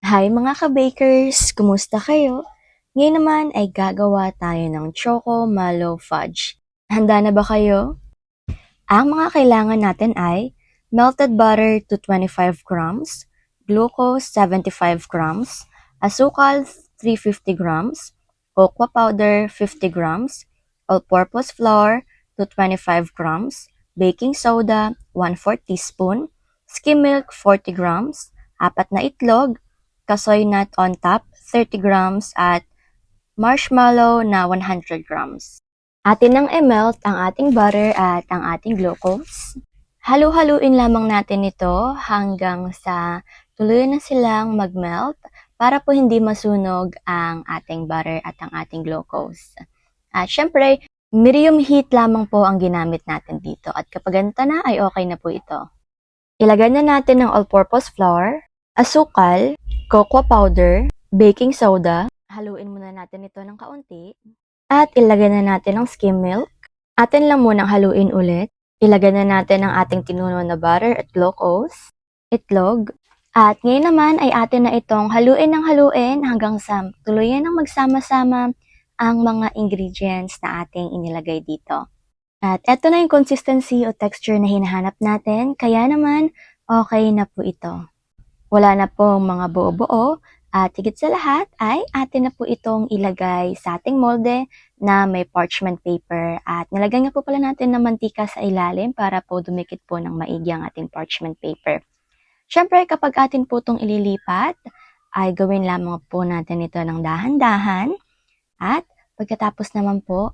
Hi mga ka-bakers! Kumusta kayo? Ngayon naman ay gagawa tayo ng Choco Mallow Fudge. Handa na ba kayo? Ang mga kailangan natin ay melted butter to 25 grams, glucose 75 grams, asukal 350 grams, cocoa powder 50 grams, all-purpose flour to 25 grams, baking soda 1/4 teaspoon, skim milk 40 grams, 4 na itlog, kasoy nut on top 30 grams at marshmallow na 100 grams. Atin nang i-melt ang ating butter at ang ating glucose. Halu-haluin lamang natin ito hanggang sa tuluyan na silang mag-melt para po hindi masunog ang ating butter at ang ating glucose. At syempre, medium heat lamang po ang ginamit natin dito at kapag ganito na ay okay na po ito. Ilagay na natin ng all-purpose flour, asukal, cocoa powder, baking soda. Haluin muna natin ito ng kaunti. At ilagay na natin ang skim milk. Atin lang munang haluin ulit. Ilagay na natin ang ating tinunaw na butter at glucose, itlog. At ngayon naman ay atin na itong haluin ng haluin hanggang sa tuluyan ng magsama-sama ang mga ingredients na ating inilagay dito. At eto na yung consistency o texture na hinahanap natin, kaya naman okay na po ito. Wala na pong mga buo-buo at higit sa lahat ay atin na po itong ilagay sa ating molde na may parchment paper at nilagay nga po pala natin ng mantika sa ilalim para po dumikit po ng maigi ang ating parchment paper. Siyempre kapag atin po itong ililipat ay gawin lamang po natin ito ng dahan-dahan at pagkatapos naman po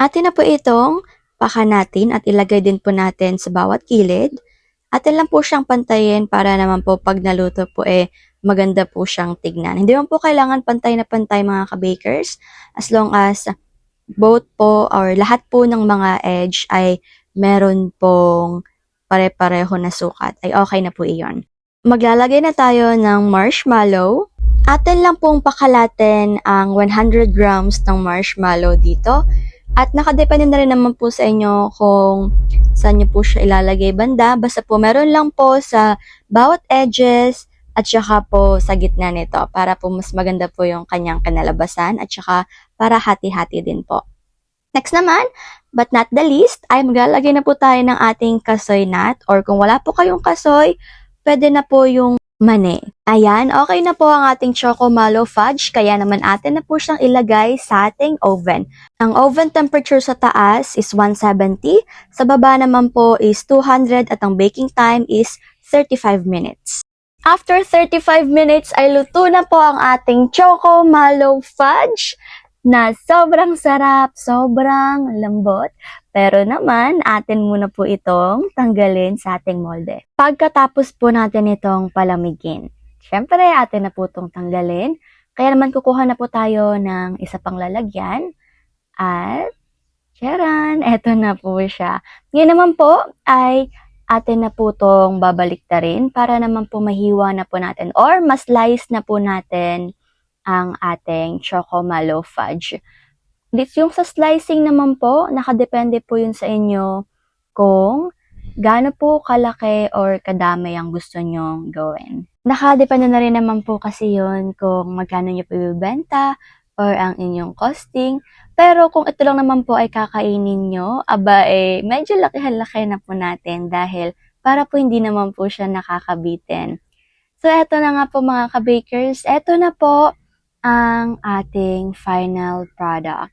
atin na po itong pakanatin at ilagay din po natin sa bawat gilid. Atin lang po siyang pantayin para naman po pag naluto po maganda po siyang tignan. Hindi man po kailangan pantay na pantay mga ka-bakers as long as both po or lahat po ng mga edge ay meron pong pare-pareho na sukat ay okay na po iyon. Maglalagay na tayo ng marshmallow. Atin lang pong pakalatin ang 100 grams ng marshmallow dito. At nakadepende na rin naman po sa inyo kung saan nyo po siya ilalagay banda. Basta po meron lang po sa bawat edges at saka po sa gitna nito para po mas maganda po yung kanyang kanalabasan at saka para hati-hati din po. Next naman, but not the least, ay maglalagay na po tayo ng ating kasoy nut or kung wala po kayong kasoy, pwede na po yung mani. Ayan, okay na po ang ating Choco Mallow Fudge, kaya naman atin na po siyang ilagay sa ating oven. Ang oven temperature sa taas is 170, sa baba naman po is 200 at ang baking time is 35 minutes. After 35 minutes ay luto na po ang ating Choco Mallow Fudge na sobrang sarap, sobrang lambot. Pero naman, atin muna po itong tanggalin sa ating molde. Pagkatapos po natin itong palamigin, syempre atin na po itong tanggalin. Kaya naman kukuha na po tayo ng isa pang lalagyan. At, tcharan, eto na po siya. Ngayon naman po ay atin na po itong babaliktarin para naman po mahiwa na po natin or mas-slice na po natin ang ating Choco Mallow Fudge. Yung sa slicing naman po, nakadepende po yun sa inyo kung gaano po kalaki or kadami ang gusto nyong gawin. Nakadepende na rin naman po kasi yun kung magkano nyo po ibibenta or ang inyong costing. Pero kung ito lang naman po ay kakainin nyo, medyo laki-laki na po natin dahil para po hindi naman po siya nakakabitin. So, eto na nga po mga ka-bakers. Eto na po ang ating final product.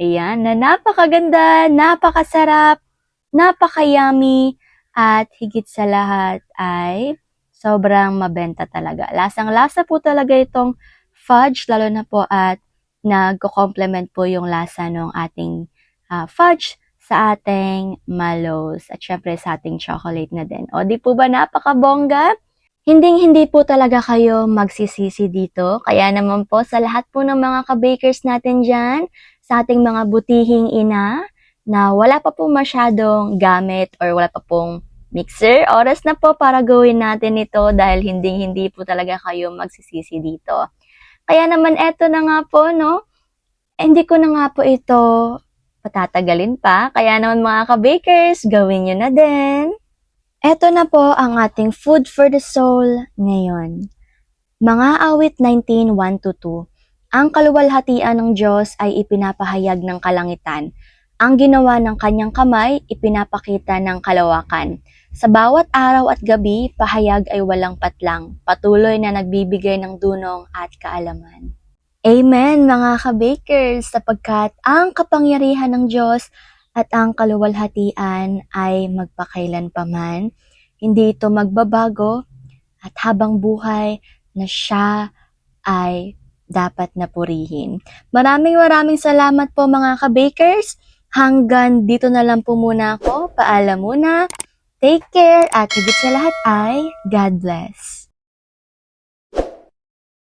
Ayan, na napakaganda, napakasarap, napaka-yummy, at higit sa lahat ay sobrang mabenta talaga. Lasang-lasa po talaga itong fudge, lalo na po at nagko-complement po yung lasa ng ating fudge sa ating mallows at syempre sa ating chocolate na din. O di po ba napakabongga? Hindi po talaga kayo magsisisi dito. Kaya naman po sa lahat po ng mga ka-bakers natin dyan, sa ating mga butihing ina na wala pa po masyadong gamit or wala pa pong mixer, oras na po para gawin natin ito dahil hindi po talaga kayo magsisisi dito. Kaya naman eto na nga po, no? Hindi ko na nga po ito patatagalin pa. Kaya naman mga ka-bakers, gawin nyo na din. Eto na po ang ating food for the soul ngayon. Mga awit 19:1-2. Ang kaluwalhatian ng Diyos ay ipinapahayag ng kalangitan. Ang ginawa ng kanyang kamay, ipinapakita ng kalawakan. Sa bawat araw at gabi, pahayag ay walang patlang, patuloy na nagbibigay ng dunong at kaalaman. Amen mga ka-bakers, sapagkat ang kapangyarihan ng Diyos at ang kaluwalhatian ay magpakailanpaman. Hindi ito magbabago at habang buhay na siya ay dapat na purihin. Maraming salamat po mga ka-bakers. Hanggang dito na lang po muna ako. Paalam muna. Take care at higit sa lahat ay God bless.